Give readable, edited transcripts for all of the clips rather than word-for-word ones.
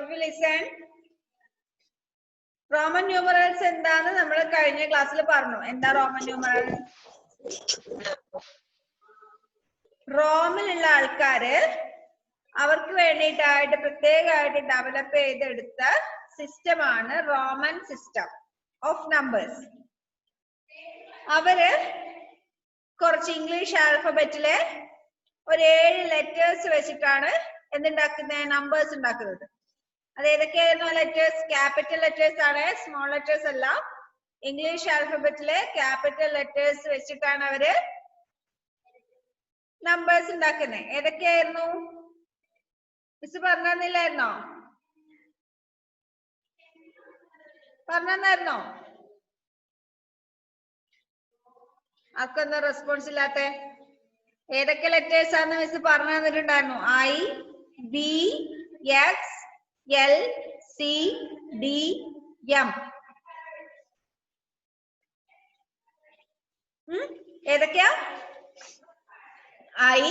of you listen. Roman numerals എന്താണ് നമ്മൾ കഴിഞ്ഞ ക്ലാസ്സിൽ പറഞ്ഞു. എന്താ റോമൻ ന്യൂമറൽ? റോമിലുള്ള ആൾക്കാര് അവർക്ക് വേണ്ടിയിട്ടായിട്ട് പ്രത്യേകമായിട്ട് ഡെവലപ്പ് ചെയ്തെടുത്ത സിസ്റ്റം ആണ് റോമൻ സിസ്റ്റം ഓഫ് നമ്പേഴ്സ്. അവര് കുറച്ച് ഇംഗ്ലീഷ് ആൽഫബറ്റിലെ ഒരു 7 ലെറ്റേഴ്സ് വെച്ചിട്ടാണ് എന്തുണ്ടാക്കുന്നത്? നമ്പേഴ്സ് ഉണ്ടാക്കുന്നത്. അത് ഏതൊക്കെയായിരുന്നു ലെറ്റേഴ്സ്? ക്യാപിറ്റൽ ലെറ്റേഴ്സ് ആണ്, സ്മോൾ ലെറ്റേഴ്സ് അല്ല. ഇംഗ്ലീഷ് ആൽഫബറ്റിലെ ക്യാപിറ്റൽ ലെറ്റേഴ്സ് വെച്ചിട്ടാണ് അവര് നമ്പേഴ്സ് ഉണ്ടാക്കുന്നത്. ഏതൊക്കെയായിരുന്നു മിസ് പറഞ്ഞില്ലായിരുന്നോ? പറഞ്ഞായിരുന്നോ? ആർക്കൊന്നും റെസ്പോൺസ് ഇല്ലാത്ത? ഏതൊക്കെ ലെറ്റേഴ്സ് ആണെന്ന് മിസ് പറഞ്ഞു തന്നിട്ടുണ്ടായിരുന്നു. I, B, X, L, C, D, M. ഏതൊക്കെയാ? I,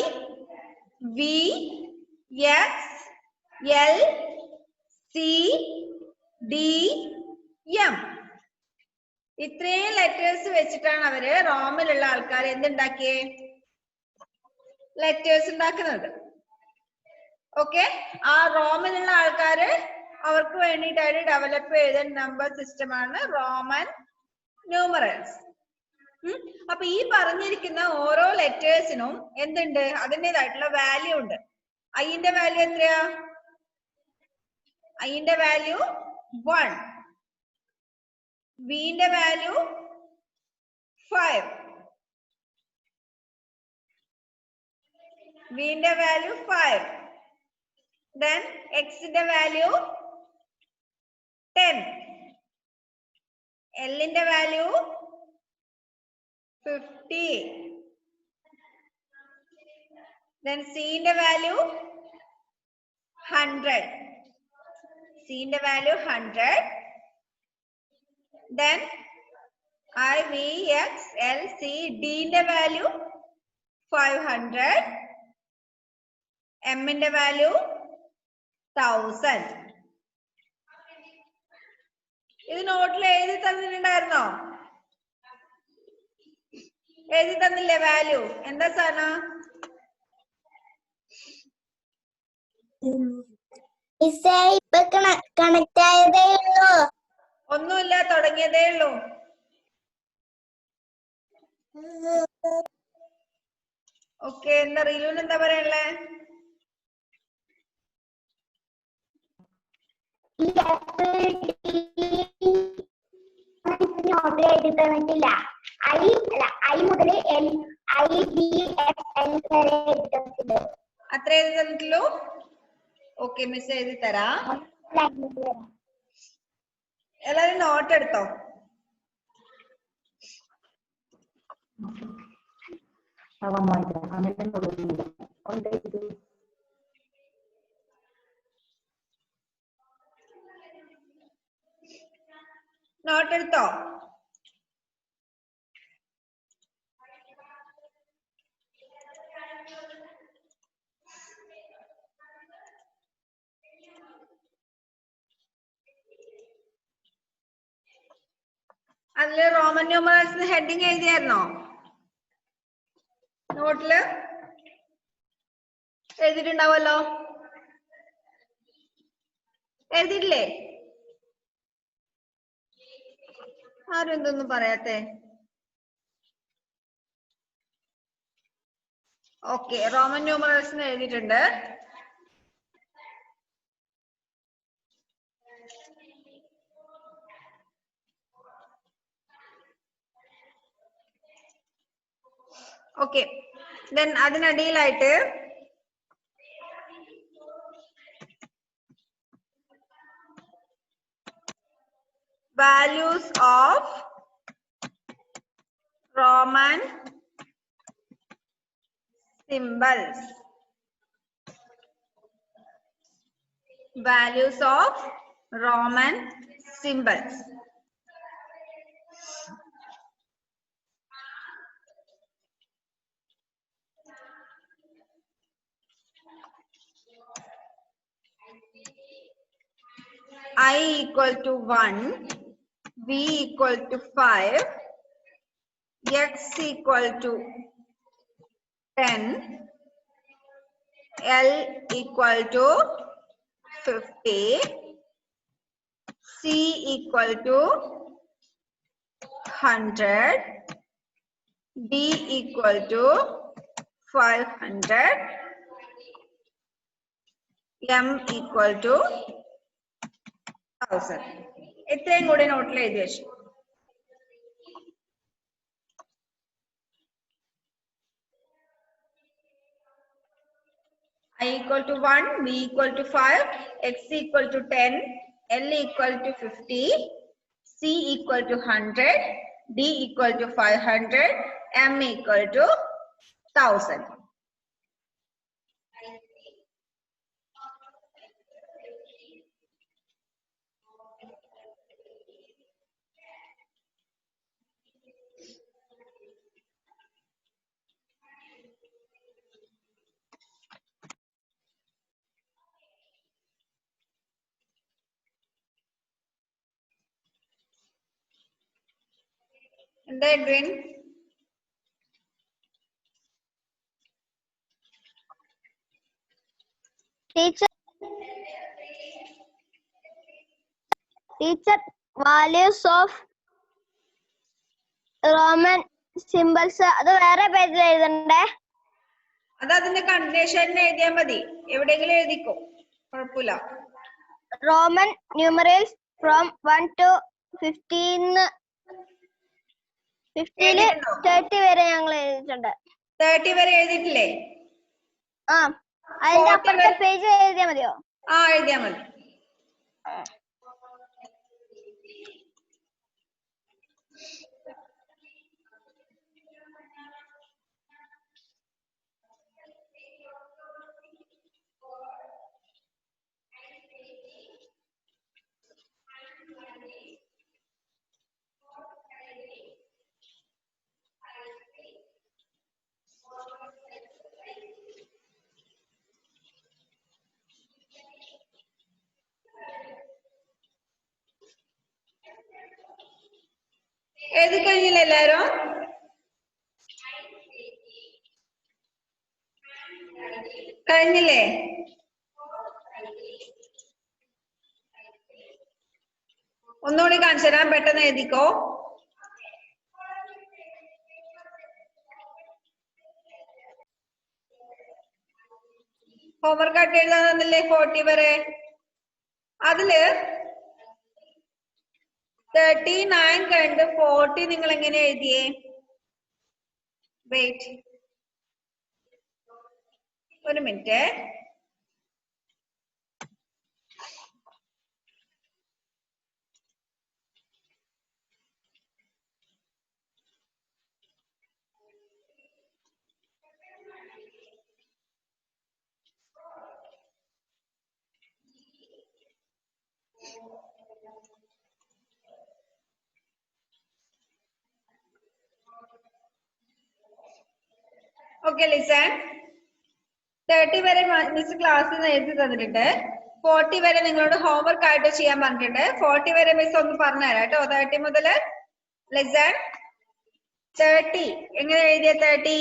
B, X, L, C, D, M. ഇത്രയും ലെറ്റേഴ്സ് വെച്ചിട്ടാണ് അവര് റോമിലുള്ള ആൾക്കാർ എന്തുണ്ടാക്കിയേ? ലെറ്റേഴ്സ് ഉണ്ടാക്കുന്നത്. ഓക്കെ, ആ റോമിലുള്ള ആൾക്കാര് അവർക്ക് വേണ്ടിയിട്ടായിട്ട് ഡെവലപ്പ് ചെയ്ത നമ്പർ സിസ്റ്റം ആണ് റോമൻ ന്യൂമറൽസ്. അപ്പൊ ഈ പറഞ്ഞിരിക്കുന്ന ഓരോ ലെറ്റേഴ്സിനും എന്തുണ്ട്? അതിൻ്റെതായിട്ടുള്ള വാല്യൂ ഉണ്ട്. ഐന്റെ വാല്യൂ എത്രയാ? ഐന്റെ വാല്യൂ 1, വിന്റെ വാല്യൂ 5, വിന്റെ വാല്യൂ 5, then എക്സിന്റെ വാല്യൂ 10, എല്ലിന്റെ വാല്യൂ 50, then സിന്റെ വാല്യൂ 100, സിന്റെ value 100, then I, V, X, L, C, D ന്റെ വാല്യൂ 500, M ന്റെ വാല്യൂ 1000. ഇത് നോട്ടിൽ എഴുതി തന്നിട്ടുണ്ടായിരുന്നോ? എഴുതി തന്നില്ലേ വാല്യൂ? എന്താ സാധനം? കണക്ട് ആയതേ ഉള്ളൂ. ഒന്നുമില്ല, തുടങ്ങിയതേ ഉള്ളൂ. ഓക്കെ, എന്താ റീലൂന് എന്താ പറയാനുള്ളേ? നോട്ടിൽ എഴുതി തന്നിട്ടില്ല. ഐ മുതൽ L, I, B, X, L വരെ എഴുതി തന്നിട്ടുണ്ട്. അത്ര എഴുതി തന്നിട്ടുള്ളൂ? ഓക്കെ, മിസ് എഴുതി തരാം. എല്ലാരും നോട്ട് എടുത്തോ? നോട്ട് എടുത്തോ? അതില് റോമൻ ന്യൂമറൽസ് ഹെഡിങ് എഴുതിയായിരുന്നോ? നോട്ടില് എഴുതിയിട്ടുണ്ടാവല്ലോ. എഴുതിയിട്ടില്ലേ? ആരും എന്തൊന്നും പറയാത്തെ? ഓക്കെ, റോമൻ ന്യൂമറൽസ് എഴുതിയിട്ടുണ്ട്. ഓക്കെ, ദെൻ അതിനടിയിലായിട്ട് values of Roman symbols. Values of Roman symbols. I equal to 1, V equal to 5, X equal to 10, L equal to 50, C equal to 100, D equal to 500, M equal to 1000. ഇത്രയും കൂടി നോട്ടിൽ എഴുതി വെച്ചു. I equal to 1, V equal to 5, X equal to 10, L equal to 50, C equal to 100, D equal to 500, M equal to 1000. എന്താ Edwin? Teacher, values of Roman symbols അത് വേറെ പേജിൽ എഴുതണ്ടേ? അത് അതിന്റെ കണ്ടിന്യൂഷൻ എഴുതിയാൽ മതി, എവിടെയെങ്കിലും എഴുതിക്കോ, കുഴപ്പമില്ല. Roman numerals from 1 to 15 30 വരെ ഞങ്ങൾ എഴുതിയിട്ടുണ്ട്. 30 വരെ എഴുതിയിട്ടില്ലേ? ആ, അതിന്റെ അപ്പുറത്തെ പേജ് എഴുതിയാൽ മതിയോ? ആ, എഴുതിയാൽ മതി. എഴുതി കഴിഞ്ഞില്ല എല്ലാരും? കഴിഞ്ഞില്ലേ? ഒന്നുകൂടി കാണിച്ചു തരാം, പെട്ടെന്ന് എഴുതിക്കോ. ഹോംവർക്ക് ആയിട്ട് എഴുതാൻ തന്നില്ലേ 40 വരെ? അതില് 39 കഴിഞ്ഞ് 40 നിങ്ങൾ എങ്ങനെ എഴുതിയേ? വെയിറ്റ് ഒരു മിനിറ്റ്. Okay listen. 30 വരെ മിസ് ക്ലാസ്സിൽ നിന്ന് എഴുതി തന്നിട്ടുണ്ട്. 40 വരെ നിങ്ങളോട് ഹോംവർക്ക് ആയിട്ട് ചെയ്യാൻ പറഞ്ഞിട്ടുണ്ട്. 40 വരെ മിസ് ഒന്ന് പറഞ്ഞുതരാം കേട്ടോ. 30 മുതല് ലിസൺ. 30 എങ്ങനെ എഴുതിയ? 30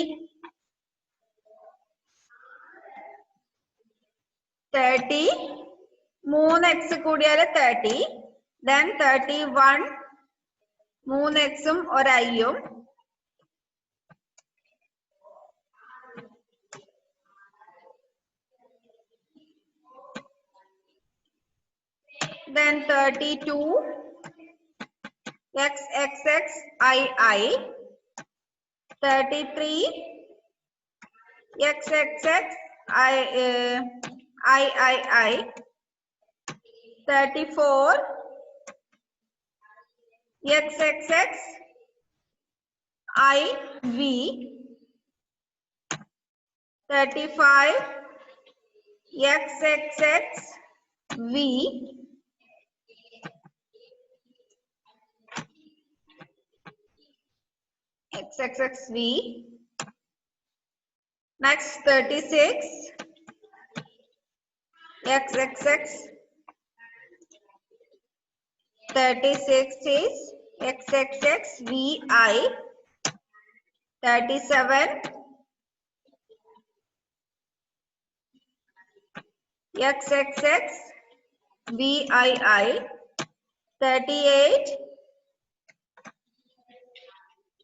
3x കൂടിയാല് 30, then 31 3xും ഒരു iയും, then 32 x x x I 33 x x x I 34 x x x I v 35 x x x v XXXV. Next 36 XXX 36 is XXXVI. 37 XXXVII. 38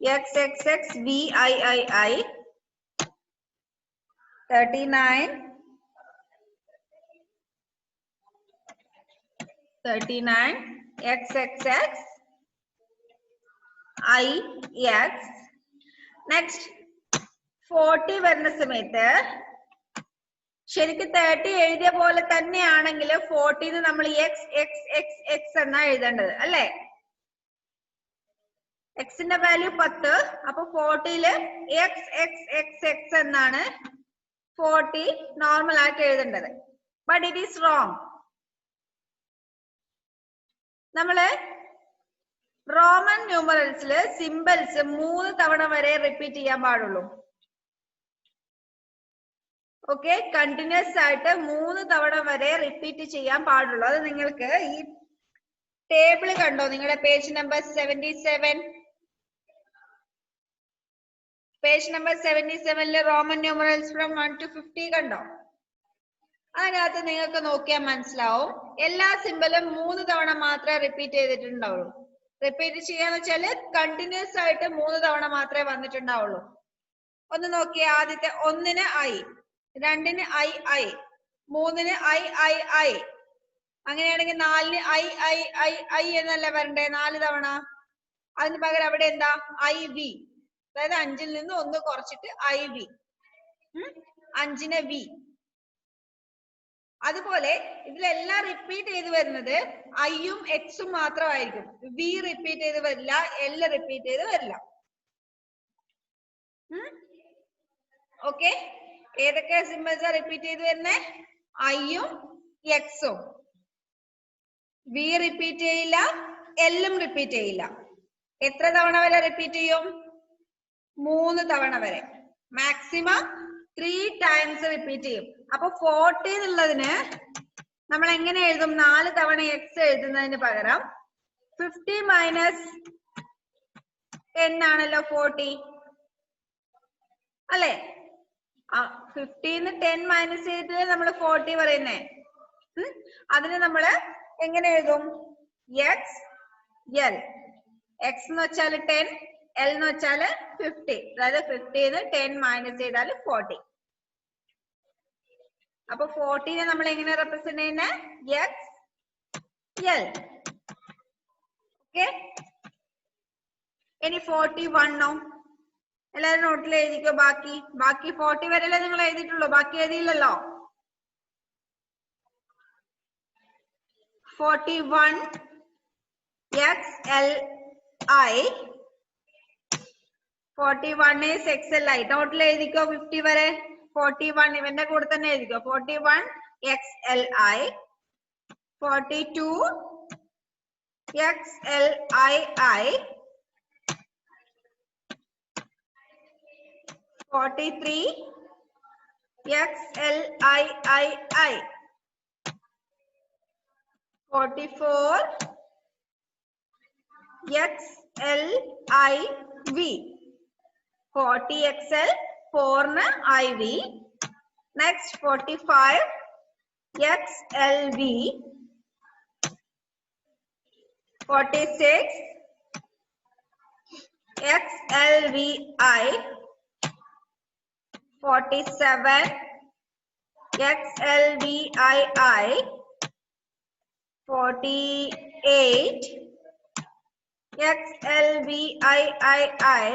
XXXVIII. 39 XXXIX. Next 40 വരുന്ന സമയത്ത് ശരിക്കും 30 എഴുതിയ പോലെ തന്നെയാണെങ്കിൽ 40 നമ്മൾ XXXX എന്നാ എഴുതേണ്ടത് അല്ലേ? എക്സിന്റെ വാല്യൂ 10, അപ്പൊ 40 XXXX എന്നാണ് 40 നോർമൽ ആയിട്ട് എഴുതേണ്ടത്. But it is wrong. നമ്മള് റോമൻ ന്യൂമറൽസില് സിംബൽസ് 3 തവണ വരെ റിപ്പീറ്റ് ചെയ്യാൻ പാടുള്ളൂ. ഓക്കെ, കണ്ടിന്യൂസ് ആയിട്ട് 3 തവണ വരെ റിപ്പീറ്റ് ചെയ്യാൻ പാടുള്ളൂ. അത് നിങ്ങൾക്ക് ഈ ടേബിൾ കണ്ടോ, നിങ്ങളുടെ page number 77. Page number 77 Roman numerals from 1 to 50 കണ്ടോ? അതിനകത്ത് നിങ്ങൾക്ക് നോക്കിയാൽ മനസ്സിലാവും എല്ലാ സിംബലും 3 തവണ മാത്രമേ റിപ്പീറ്റ് ചെയ്തിട്ടുണ്ടാവുള്ളൂ. റിപ്പീറ്റ് ചെയ്യാന്ന് വെച്ചാല് കണ്ടിന്യൂസ് ആയിട്ട് 3 തവണ മാത്രമേ വന്നിട്ടുണ്ടാവുള്ളൂ. ഒന്ന് നോക്കിയേ, ആദ്യത്തെ 1-ന് I, 2-ന് I, 3-ന് I. അങ്ങനെയാണെങ്കിൽ 4-ന് I എന്നല്ലേ വരണ്ടേ 4 തവണ. അതിന് പകരം അവിടെ എന്താ IV, അതായത് 5-ൽ നിന്ന് 1 കുറച്ചിട്ട് IV, 5-ന് V. അതുപോലെ ഇതിലെല്ലാം റിപ്പീറ്റ് ചെയ്ത് വരുന്നത് ഐയും എക്സും മാത്രമായിരിക്കും. വി റിപ്പീറ്റ് ചെയ്ത് വരില്ല, എൽ റിപ്പീറ്റ് ചെയ്ത് വരില്ല. ഓക്കെ, ഏതൊക്കെ സിംബൽസാ റിപ്പീറ്റ് ചെയ്ത് വരുന്നേ? ഐയും എക്സും. വി റിപ്പീറ്റ് ചെയ്യില്ല, എല്ലും റിപ്പീറ്റ് ചെയ്യില്ല. എത്ര തവണ വരെ റിപ്പീറ്റ് ചെയ്യും? 3 തവണ വരെ. മാക്സിമം 3 ടൈംസ് റിപ്പീറ്റ് ചെയ്യും. അപ്പൊ 40 എന്നുള്ളതിന് നമ്മൾ എങ്ങനെ എഴുതും? 4 തവണ എക്സ് എഴുതുന്നതിന് പകരം 50 മൈനസ് 10 ആണല്ലോ 40 അല്ലെ? 50ന്ന് 10 മൈനസ് ചെയ്തിട്ട് നമ്മൾ 40 പറയുന്നേ. അതിന് നമ്മള് എങ്ങനെ എഴുതും? X L. എക്സ് എന്ന് വെച്ചാൽ 10, എൽ എന്ന് വെച്ചാൽ 50. അതായത് 50ന്ന് 10 മൈനസ് ചെയ്താൽ 40. അപ്പൊ 40നെ നമ്മൾ എങ്ങനെ റെപ്രസെന്റ് ചെയ്യുന്നത്? X L. ഓക്കെ, ഇനി 41 എല്ലാവരും നോട്ടിൽ എഴുതിക്കോ. ബാക്കി 40 വരെയല്ലേ നിങ്ങൾ എഴുതിയിട്ടുള്ളൂ, ബാക്കി എഴുതിയില്ലല്ലോ. 41 XLI. 41 is XLI. നോട്ടിൽ എഴുതിക്കോ 50 വരെ. 41 ഇവന്റെ കൂടെ തന്നെ എഴുതിക്കോ. 41 XLI. 42 XLII. 43 XLIII. 44 XLIV. 40 XL, 4 IV. Next 45 XLV. 46 XLVI. 47 XLVII. 48 XLVIII.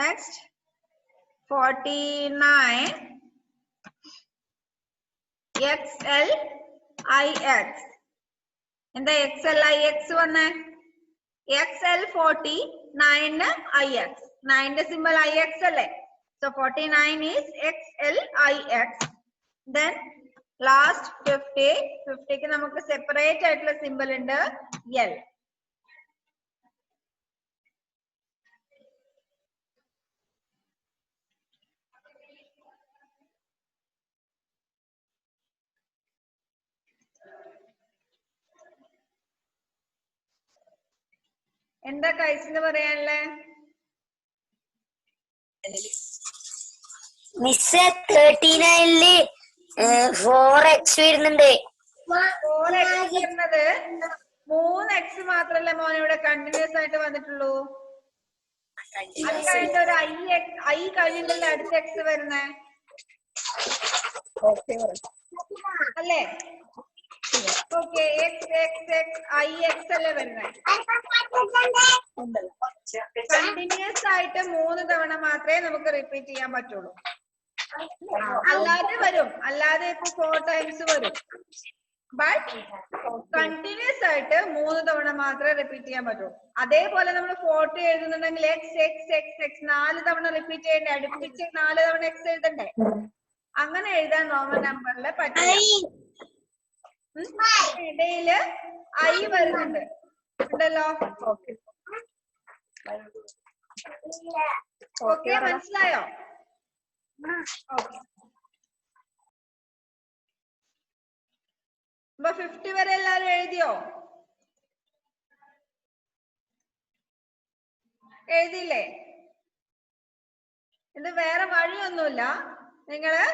Next 49 XLIX. എന്താ XLIX വന്നേ? XL 40, 9 IX. 9ന്റെ സിമ്പൽ IX അല്ലേ? So 49 is XLIX. Then last 50. 50ക്ക് നമുക്ക് സെപ്പറേറ്റ് ആയിട്ടുള്ള സിമ്പൽ ഉണ്ട്, L. എന്താ കൈസിന് പറയാനുള്ളേ? മിസ് 39-ല് 4x വരുന്നുണ്ട്. 4x വരുന്നത് 3x മാത്രല്ലേ മോനെ ഇവിടെ കണ്ടിന്യൂസ് ആയിട്ട് വന്നിട്ടുള്ളൂ. അത് കഴിഞ്ഞിട്ട് ഒരു i കഴിഞ്ഞിട്ടല്ലേ അടുത്ത x വരുന്നേ അല്ലേ? Okay x x x i x അല്ലേ വരുന്നേ. കണ്ടിന്യൂസ് ആയിട്ട് 3 തവണ മാത്രമേ നമുക്ക് റിപ്പീറ്റ് ചെയ്യാൻ പറ്റുള്ളൂ. അല്ലാതെ വരും, അല്ലാതെ ഇപ്പൊ 4 ടൈംസ് വരും. ബട്ട് കണ്ടിന്യൂസ് ആയിട്ട് 3 തവണ മാത്രമേ റിപ്പീറ്റ് ചെയ്യാൻ പറ്റൂ. അതേപോലെ നമ്മൾ 40 എഴുതുന്നുണ്ടെങ്കിൽ x x x x 4 തവണ റിപ്പീറ്റ് ചെയ്യണ്ടേ? അടുപ്പിച്ച് 4 തവണ x എഴുതണ്ടേ? അങ്ങനെ എഴുതാൻ റോമൻ നമ്പറിൽ പറ്റില്ല. ഇടയില് i വരുന്നുണ്ട് ഉണ്ടല്ലോ. ഓക്കെ മനസ്സിലായോ? ഓക്കെ. അപ്പൊ 50 വരെ എല്ലാരും എഴുതിയോ? എഴുതിയില്ലേ? ഇത് വേറെ വഴിയൊന്നുമില്ല. നിങ്ങള്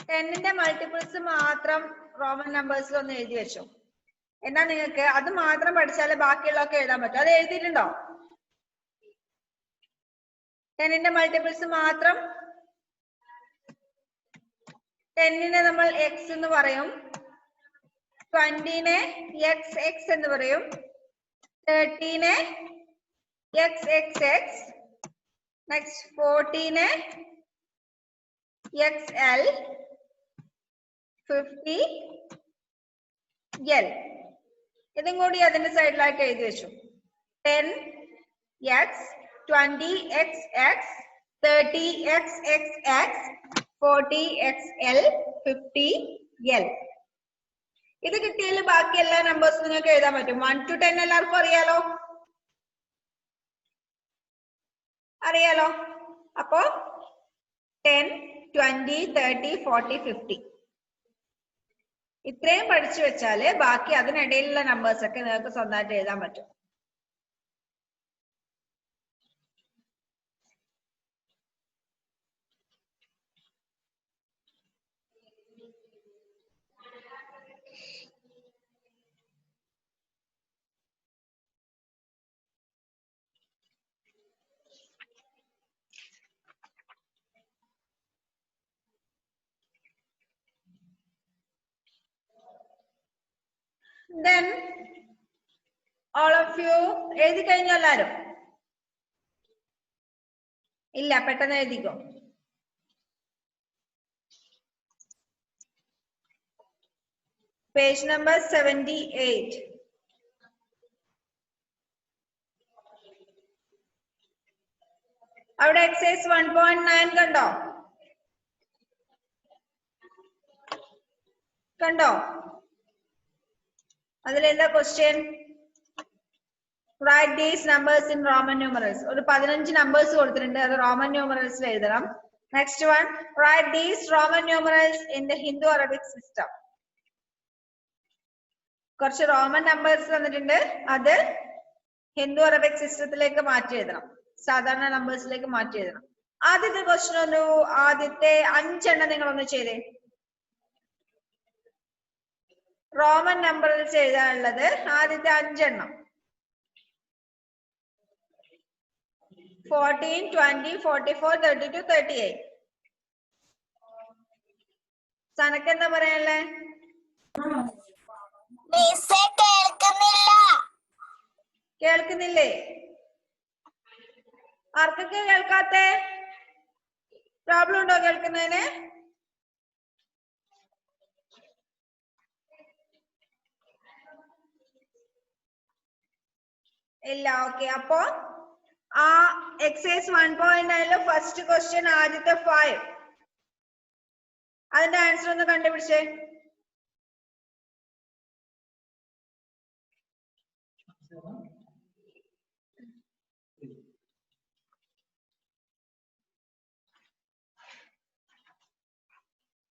10ന്റെ മൾട്ടിപ്പിൾസ് മാത്രം റോമൻ നമ്പേഴ്സിൽ ഒന്ന് എഴുതി വെച്ചു. എന്നാ നിങ്ങൾക്ക് അത് മാത്രം പഠിച്ചാലേ ബാക്കിയുള്ളതൊക്കെ എഴുതാൻ പറ്റും. അത് എഴുതിയിട്ടുണ്ടോ? 10ന്റെ മൾട്ടിപ്പിൾസ് മാത്രം. 10നെ നമ്മൾ x എന്ന് പറയും, 20നെ x x എന്ന് പറയും, 30നെ x x x, നെക്സ്റ്റ് 40നെ xl, 50 l. ഇതും കൂടി അതിന്റെ സൈഡിലായിട്ട് എഴുതി വെച്ചു. 10x, 20xx, 30xxx, 40xl, 50l. ഇത് കിട്ടിയാൽ ബാക്കി എല്ലാ നമ്പേഴ്സും നിങ്ങൾക്ക് എഴുതാൻ പറ്റും. 1 to 10 എല്ലാവർക്കും അറിയാലോ? അറിയാലോ? അപ്പോ 10, 20, 30, 40, 50 ഇത്രയും പഠിച്ചു വെച്ചാല് ബാക്കി അതിനിടയിലുള്ള നമ്പേഴ്സ് ഒക്കെ നിങ്ങൾക്ക് സ്വന്തമായിട്ട് എഴുതാൻ പറ്റും. Then all of you എഴുതി കഴിഞ്ഞോ എല്ലാരും? ഇല്ല, പെട്ടെന്ന് എഴുതിക്കോ. Page number 78. അവിടെ എക്സൈസ് 1.9 കണ്ടോ? കണ്ടോ? അതിലെന്താ question? Write these numbers in Roman numerals. ഒരു 15 നമ്പേഴ്സ് കൊടുത്തിട്ടുണ്ട്, അത് റോമൻ ന്യൂമറൽസിൽ എഴുതണം. Next one, write these Roman numerals in the Hindu Arabic system. കുറച്ച് റോമൻ നമ്പേഴ്സ് തന്നിട്ടുണ്ട്, അത് ഹിന്ദു അറബിക് സിസ്റ്റത്തിലേക്ക് മാറ്റി എഴുതണം, സാധാരണ നമ്പേഴ്സിലേക്ക് മാറ്റി എഴുതണം. ആദ്യത്തെ ക്വസ്റ്റ്യൻ ഒന്ന്, ആദ്യത്തെ 5 എണ്ണം നിങ്ങളൊന്ന് ചെയ്തേ. റോമൻ നമ്പറിൽ എഴുതാനുള്ളത് ആദ്യത്തെ 5 എണ്ണം. 14, 20, 44, 32, 38. സനക്ക് എന്താ പറയാനുള്ളേ? കേൾക്കുന്നില്ലേ? ആർക്കൊക്കെ കേൾക്കാത്ത? പ്രോബ്ലം ഉണ്ടോ കേൾക്കുന്നതിന്? ഇല്ല. ഓക്കെ, അപ്പോ ആ എക്സൈസ് 1.9 ഫസ്റ്റ് ക്വസ്റ്റ്യൻ ആദ്യത്തെ 5, അതിന്റെ ആൻസർ ഒന്ന് കണ്ടുപിടിച്ചേ.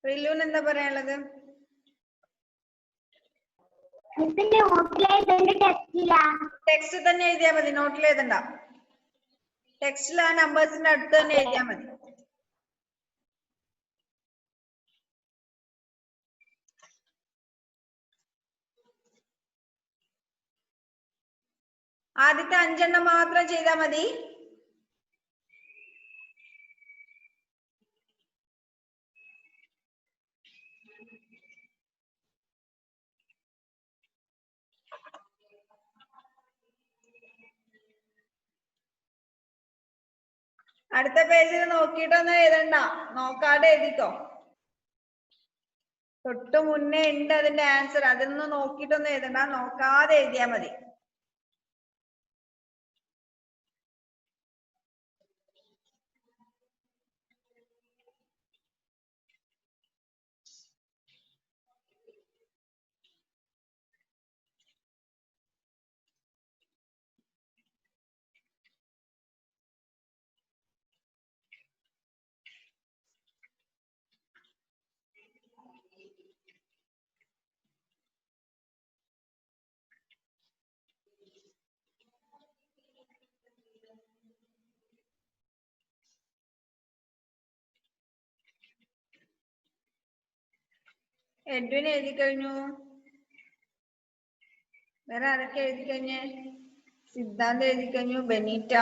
റിലൂന് എന്താ പറയാനുള്ളത്? നോട്ടിലെഴുതേണ്ട ടെസ്റ്റില്ല. ടെക്സ്റ്റ് തന്നെ എഴുതിയാ മതി, നോട്ടിൽ എഴുതണ്ട. ടെക്സ്റ്റിൽ ആ നമ്പേഴ്സിന്റെ അടുത്ത് തന്നെ എഴുതിയാ മതി. ആദ്യത്തെ 5 മാത്രം ചെയ്താൽ മതി. അടുത്ത പേജിൽ നോക്കിയിട്ടൊന്നും എഴുതണ്ട, നോക്കാതെ എഴുതിക്കോ. തൊട്ട് മുന്നേ ഉണ്ട് അതിന്റെ ആൻസർ, അതൊന്നും നോക്കിയിട്ടൊന്നും എഴുതണ്ട, നോക്കാതെ എഴുതിയാ മതി. എഡ്വിൻ എഴുതി കഴിഞ്ഞു. വേറെ ആരൊക്കെ എഴുതി കഴിഞ്ഞേ? സിദ്ധാന്ത് എഴുതി കഴിഞ്ഞു, Benita,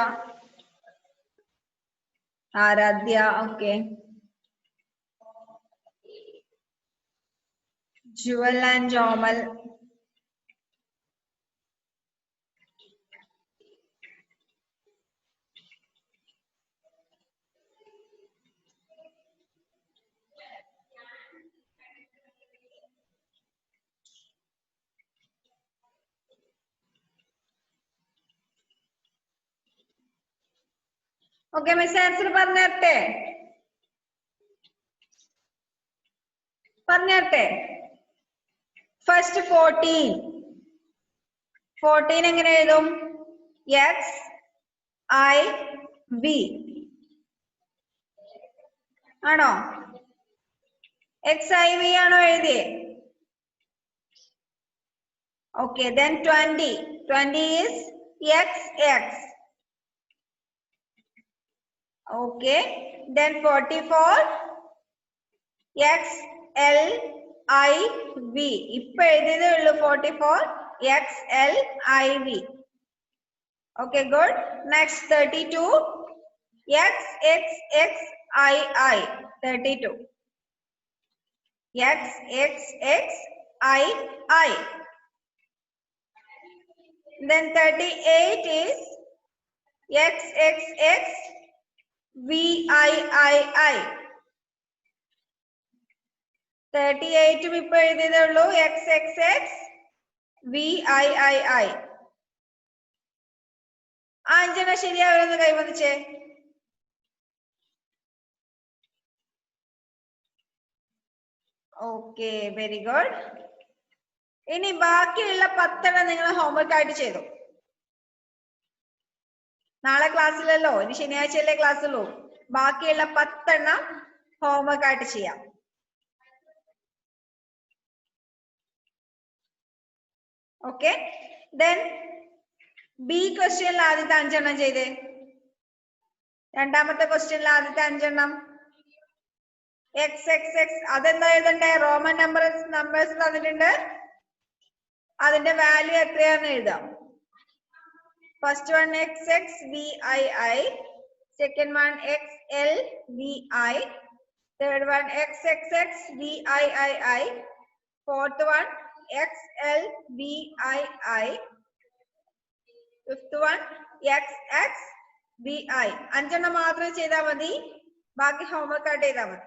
Aradhya, okay. Jewel and Jomal. Okay miss, answer പറഞ്ഞേ ഫസ്റ്റ് 14 എങ്ങനെ എഴുതും? എക്സ് ഐ വി ആണോ? എക്സ് ഐ വി ആണോ എഴുതിയേ? Okay, then 20 is XX. Okay, then 44 XLIV. ഇപ്പൊ എഴുതിയതേ ഉള്ളൂ 44 XLIV. Okay, good. Next 32 XXXII. 32 XXXII. Then 38 is XXXVIII. 38 ഇപ്പൊ എഴുതിയതേ ഉള്ളൂ XXXVIII. അഞ്ചെണ്ണ ശരിയാവുമെന്ന് കൈവന്നിച്ചേ. Okay, very good. ഇനി ബാക്കിയുള്ള 10 നിങ്ങൾ ഹോംവർക്ക് ആയിട്ട് ചെയ്തു. നാളെ ക്ലാസ്സിലല്ലോ, ഇനി ശനിയാഴ്ചയല്ലേ ക്ലാസ്സുള്ളൂ. ബാക്കിയുള്ള 10 ഹോംവർക്ക് ആയിട്ട് ചെയ്യാം. ഓക്കെ, ദെൻ ബി ക്വസ്റ്റ്യനിൽ ആദ്യത്തെ 5 ചെയ്തേ. രണ്ടാമത്തെ ക്വസ്റ്റ്യനിൽ ആദ്യത്തെ 5 XXX. അതെന്താ എഴുതണ്ടേ? റോമൻ നമ്പേഴ്സ് തന്നിട്ടുണ്ട്, അതിന്റെ വാല്യൂ എത്രയാന്ന് എഴുതാം. First one XXVII, second one XLVI, third one XXXVIII, fourth one XLVII, fifth one XXVI. 5 മാത്രം ചെയ്താൽ മതി, ബാക്കി ഹോംവർക്ക് ആയിട്ട് ചെയ്താൽ മതി.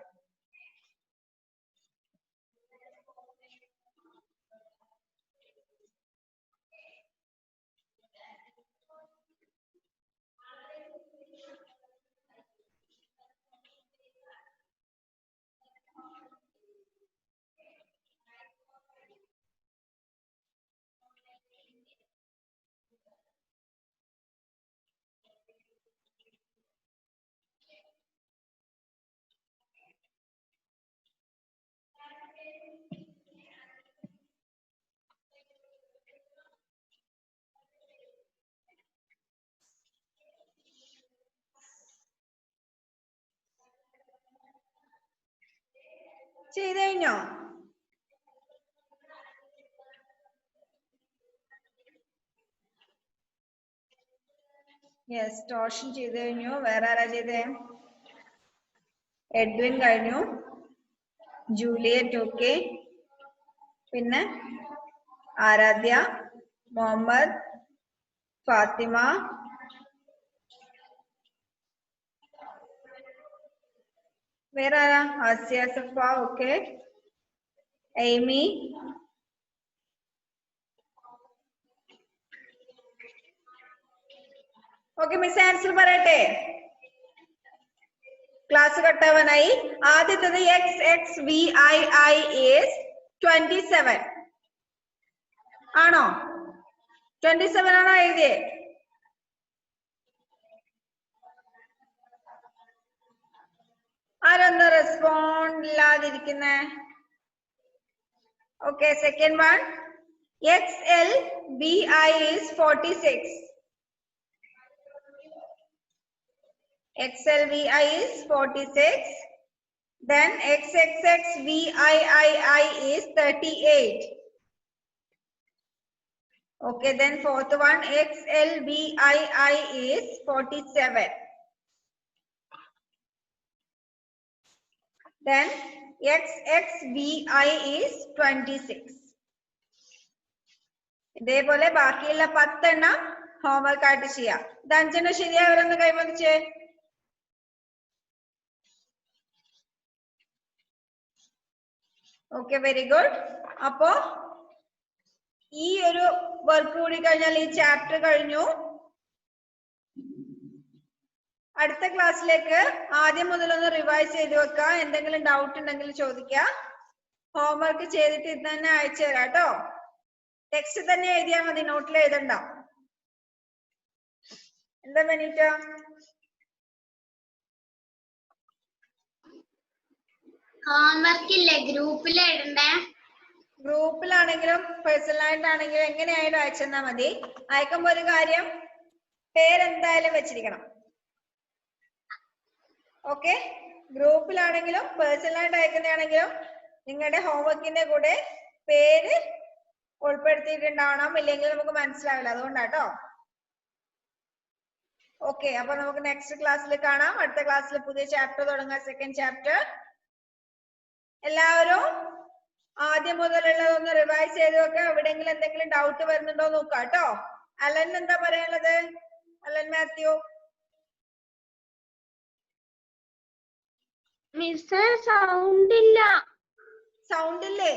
ചെയ്ത് കഴിഞ്ഞോ? യെസ്, ടോഷൻ ചെയ്ത് കഴിഞ്ഞു. വേറെ ആരാ ചെയ്തേ? എഡ്വിൻ കഴിഞ്ഞു. Juliet okay. പിന്നെ ആരാധ്യ, മുഹമ്മദ്, ഫാത്തിമ, വേറെ ആരാ? Asiya Safa okay. Aimee, okay. Miss answer പറയട്ടെ? ക്ലാസ് കട്ടാവാനായി. ആദ്യത്തേത് XXVII is 27 ആണോ? 27 ആണോ എഴുതിയേ? ആരൊന്ന് റെസ്പോണ്ട് ഇല്ലാതിരിക്കുന്നേ? Okay. Second one XLVI is 46. XLVI is 46. Then XXXVIII is 38. Okay, then fourth one XLVII is 47. Then XXVI is 26. ഇതേപോലെ ബാക്കിയുള്ള 10 എണ്ണം ഹോംവർക്ക് ആയിട്ട് ചെയ്യാം. ഇത് 5 എണ്ണം ശരിയായവരൊന്ന് കൈവന്നിച്ചേ. Okay, very good. അപ്പോ ഈ ഒരു വർക്ക് കൂടി കഴിഞ്ഞാൽ ഈ ചാപ്റ്റർ കഴിഞ്ഞു. അടുത്ത ക്ലാസ്സിലേക്ക് ആദ്യം മുതലൊന്ന് റിവൈസ് ചെയ്ത് വെക്കുക. എന്തെങ്കിലും ഡൗട്ട് ഉണ്ടെങ്കിൽ ചോദിക്കുക. ഹോംവർക്ക് ചെയ്തിട്ട് ഇത് തന്നെ അയച്ചു തരാം കേട്ടോ. ടെക്സ്റ്റ് തന്നെ എഴുതിയാൽ മതി, നോട്ടിൽ എഴുതണ്ട. എന്താ ബെനീറ്റ? ഹോംവർക്ക് ഇല്ലേ? ഗ്രൂപ്പിൽ ഇടണ്ടേ? ഗ്രൂപ്പിലാണെങ്കിലും പേഴ്സണൽ ആയിട്ടാണെങ്കിലും എങ്ങനെയായാലും അയച്ചെന്നാ മതി. അയക്കുമ്പോ ഒരു കാര്യം, പേരെന്തായാലും വെച്ചിരിക്കണം. ഓക്കെ, ഗ്രൂപ്പിലാണെങ്കിലും പേഴ്സണൽ ആയിട്ട് അയക്കുന്നതാണെങ്കിലും നിങ്ങളുടെ ഹോംവർക്കിന്റെ കൂടെ പേര് ഉൾപ്പെടുത്തിയിട്ടുണ്ടാവണം. ഇല്ലെങ്കിൽ നമുക്ക് മനസ്സിലാവില്ല. അതുകൊണ്ടാട്ടോ. ഓക്കെ, അപ്പൊ നമുക്ക് നെക്സ്റ്റ് ക്ലാസ്സിൽ കാണാം. അടുത്ത ക്ലാസ്സിൽ പുതിയ ചാപ്റ്റർ തുടങ്ങാം, സെക്കൻഡ് ചാപ്റ്റർ. എല്ലാവരും ആദ്യം മുതലുള്ളതൊന്ന് റിവൈസ് ചെയ്ത് വെക്കുക. എവിടെയെങ്കിലും എന്തെങ്കിലും ഡൗട്ട് വരുന്നുണ്ടോ നോക്കാം കേട്ടോ. അലൻ എന്താ പറയാനുള്ളത്? അലൻ മാത്യു. മിസ് സൗണ്ട് ഇല്ല. സൗണ്ട് ഇല്ലേ?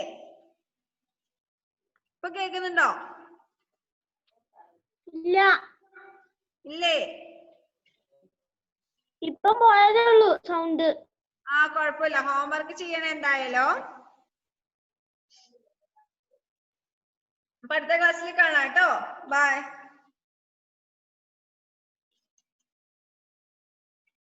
ഇപ്പൊ കേൾക്കുന്നുണ്ടോ? ഇല്ല. ഇല്ലേ? ഇപ്പൊ പോയതേ ഉള്ളൂ സൗണ്ട്. കുഴപ്പമില്ല. ഹോംവർക്ക് ചെയ്യണേ എന്തായാലും. അപ്പൊ അടുത്ത ക്ലാസ്സിൽ കാണാം കേട്ടോ. ബൈ.